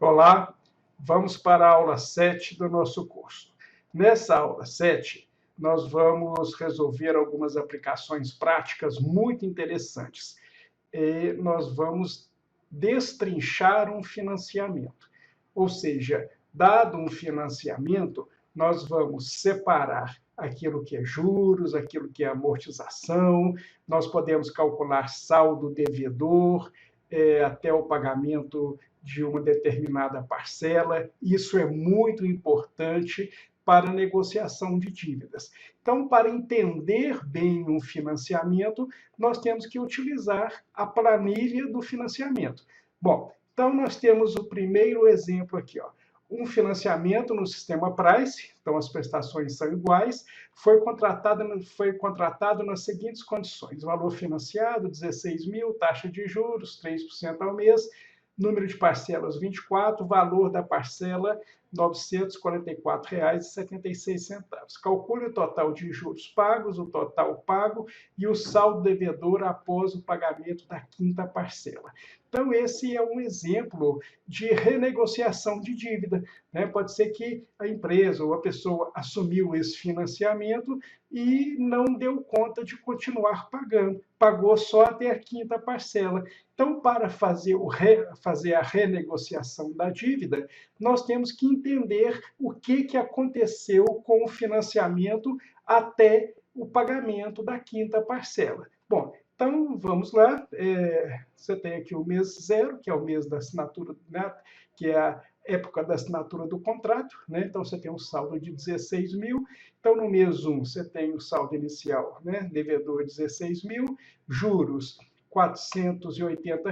Olá, vamos para a aula 7 do nosso curso. Nessa aula 7, nós vamos resolver algumas aplicações práticas muito interessantes. E nós vamos destrinchar um financiamento. Ou seja, dado um financiamento, nós vamos separar aquilo que é juros, aquilo que é amortização, nós podemos calcular saldo devedor, até o pagamento de uma determinada parcela. Isso é muito importante para a negociação de dívidas. Então, para entender bem um financiamento, nós temos que utilizar a planilha do financiamento. Bom, então nós temos o primeiro exemplo aqui, ó. Um financiamento no sistema Price, então as prestações são iguais, foi contratado nas seguintes condições: valor financiado, 16 mil, taxa de juros, 3% ao mês, número de parcelas 24, valor da parcela R$ 944,76. Calcule o total de juros pagos, o total pago e o saldo devedor após o pagamento da quinta parcela. Então, esse é um exemplo de renegociação de dívida, né? Pode ser que a empresa ou a pessoa assumiu esse financiamento e não deu conta de continuar pagando, pagou só até a quinta parcela. Então, para fazer a renegociação da dívida, nós temos que entender o que aconteceu com o financiamento até o pagamento da quinta parcela. Bom, então vamos lá. Você tem aqui o mês 0, que é o mês da assinatura, né, que é a época da assinatura do contrato, né? Então você tem um saldo de 16 mil. Então no mês 1 você tem o saldo inicial, né, devedor 16 mil, juros R$ 480,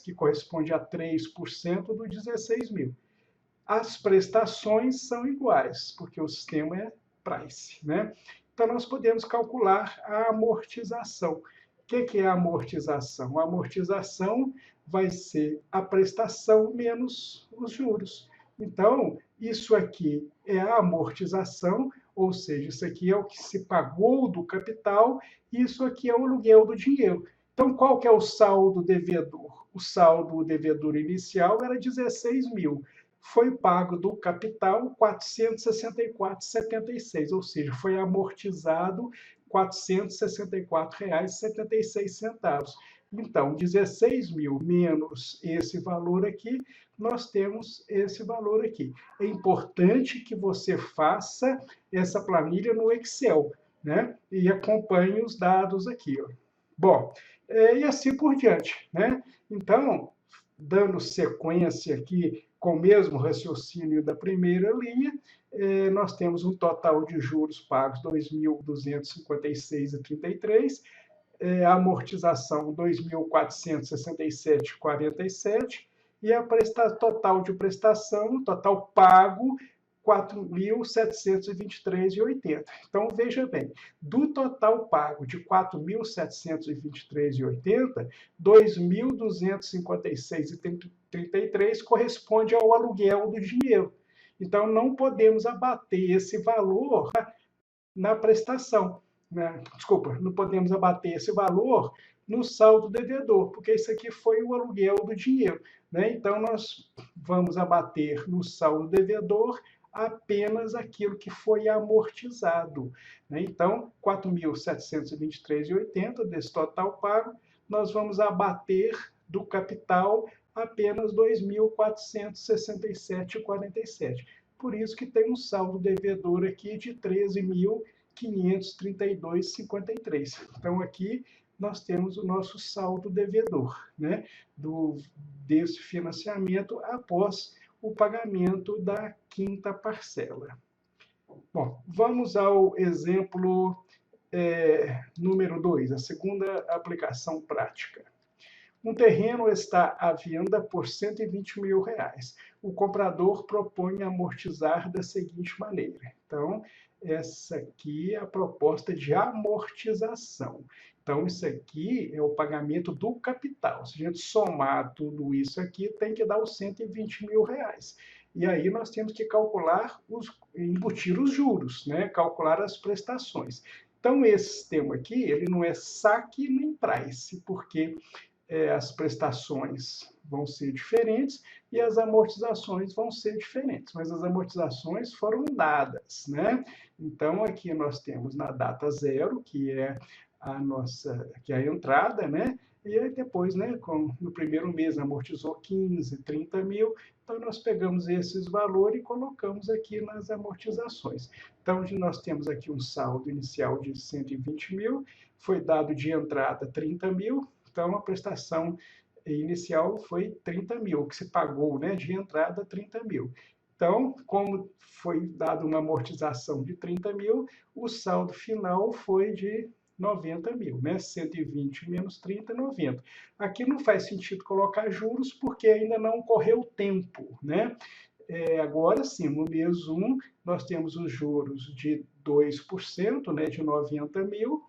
que corresponde a 3% do 16 mil. As prestações são iguais, porque o sistema é price, né? Então, nós podemos calcular a amortização. O que é a amortização? A amortização vai ser a prestação menos os juros. Então, isso aqui é a amortização, ou seja, isso aqui é o que se pagou do capital, e isso aqui é o aluguel do dinheiro. Então, qual que é o saldo devedor? O saldo devedor inicial era 16 mil. Foi pago do capital R$ 464,76, ou seja, foi amortizado R$ 464,76. Então, 16 mil menos esse valor aqui, nós temos esse valor aqui. É importante que você faça essa planilha no Excel, né? E acompanhe os dados aqui, ó. Bom, e assim por diante, né? Então, dando sequência aqui com o mesmo raciocínio da primeira linha, nós temos um total de juros pagos R$ 2.256,33, a amortização R$ 2.467,47 e a total de prestação, total pago, R$ 4.723,80. Então, veja bem, do total pago de R$ 4.723,80, R$ 2.256,33 corresponde ao aluguel do dinheiro. Então, não podemos abater esse valor na prestação, né? Desculpa, não podemos abater esse valor no saldo devedor, porque isso aqui foi o aluguel do dinheiro, né? Então, nós vamos abater no saldo devedor apenas aquilo que foi amortizado, né? Então, R$ 4.723,80 desse total pago, nós vamos abater do capital apenas R$ 2.467,47. Por isso que tem um saldo devedor aqui de R$ 13.532,53. Então, aqui nós temos o nosso saldo devedor, né, desse financiamento após o pagamento da quinta parcela. Bom, vamos ao exemplo número 2, a segunda aplicação prática. Um terreno está à venda por R$ 120 mil. O comprador propõe amortizar da seguinte maneira. Então, essa aqui é a proposta de amortização. Então, isso aqui é o pagamento do capital. Se a gente somar tudo isso aqui, tem que dar os R$ 120 mil. E aí nós temos que calcular, embutir os juros, né? Calcular as prestações. Então, esse sistema aqui, ele não é saque nem price, porque as prestações vão ser diferentes e as amortizações vão ser diferentes, mas as amortizações foram dadas, né? Então, aqui nós temos na data zero, que é a entrada, né? E aí depois, né, no primeiro mês amortizou 15, 30 mil, então nós pegamos esses valores e colocamos aqui nas amortizações. Então, nós temos aqui um saldo inicial de 120 mil, foi dado de entrada 30 mil, então a prestação inicial foi 30 mil, que se pagou, né, de entrada 30 mil. Então, como foi dada uma amortização de 30 mil, o saldo final foi de 90 mil, né? 120 menos 30, 90. Aqui não faz sentido colocar juros porque ainda não correu tempo, né? Agora sim, no mês 1, nós temos os juros de 2%, né, de 90 mil,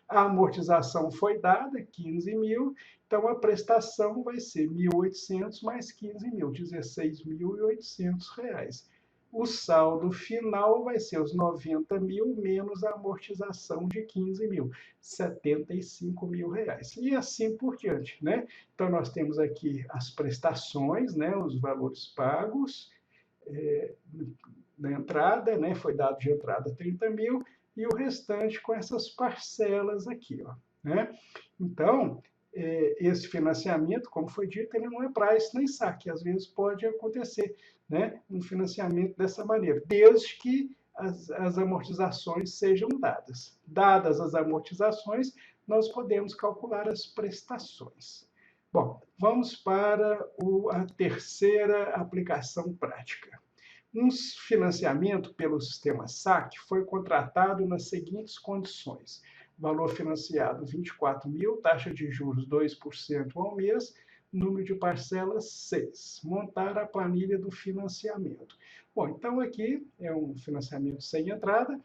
a amortização foi dada, 15 mil, então a prestação vai ser 1.800 mais 15 mil, R$ 16.800. O saldo final vai ser os 90 mil menos a amortização de 15 mil, R$ 75 mil. E assim por diante, né? Então, nós temos aqui as prestações, né? Os valores pagos na entrada, né? Foi dado de entrada 30 mil e o restante com essas parcelas aqui, ó, né? Então, esse financiamento, como foi dito, ele não é prazo nem saque, às vezes pode acontecer, né, um financiamento dessa maneira, desde que as amortizações sejam dadas. Dadas as amortizações, nós podemos calcular as prestações. Bom, vamos para a terceira aplicação prática. Um financiamento pelo sistema SAC foi contratado nas seguintes condições: valor financiado 24 mil, taxa de juros 2% ao mês, número de parcelas 6. Montar a planilha do financiamento. Bom, então aqui é um financiamento sem entrada,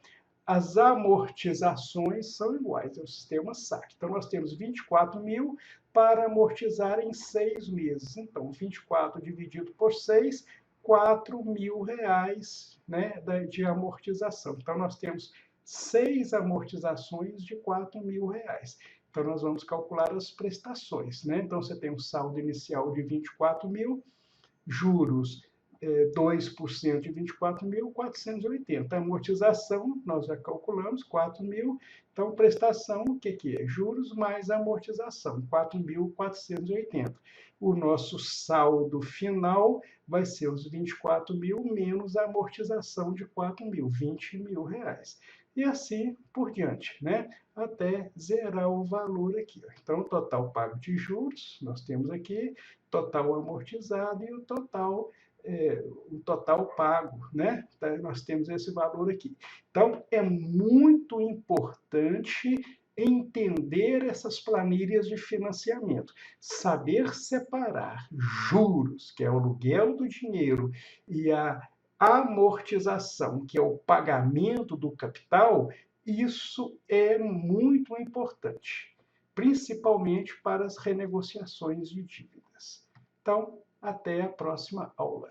as amortizações são iguais, é o sistema SAC. Então, nós temos 24 mil para amortizar em 6 meses. Então, 24 dividido por 6, R$ 4.000, né, de amortização. Então, nós temos 6 amortizações de R$ 4.000. Então, nós vamos calcular as prestações, né? Então, você tem um saldo inicial de 24 mil, juros 2% de 24.480. Amortização, nós já calculamos, 4 mil. Então, prestação, o que é? Juros mais amortização, 4.480. O nosso saldo final vai ser os 24 mil menos a amortização de 4 mil, R$ 20.000. E assim por diante, né? Até zerar o valor aqui. Então, total pago de juros, nós temos aqui, total amortizado e o total pago, né? Então, nós temos esse valor aqui. Então, é muito importante entender essas planilhas de financiamento, saber separar juros, que é o aluguel do dinheiro, e a amortização, que é o pagamento do capital. Isso é muito importante, principalmente para as renegociações de dívidas. Então, até a próxima aula.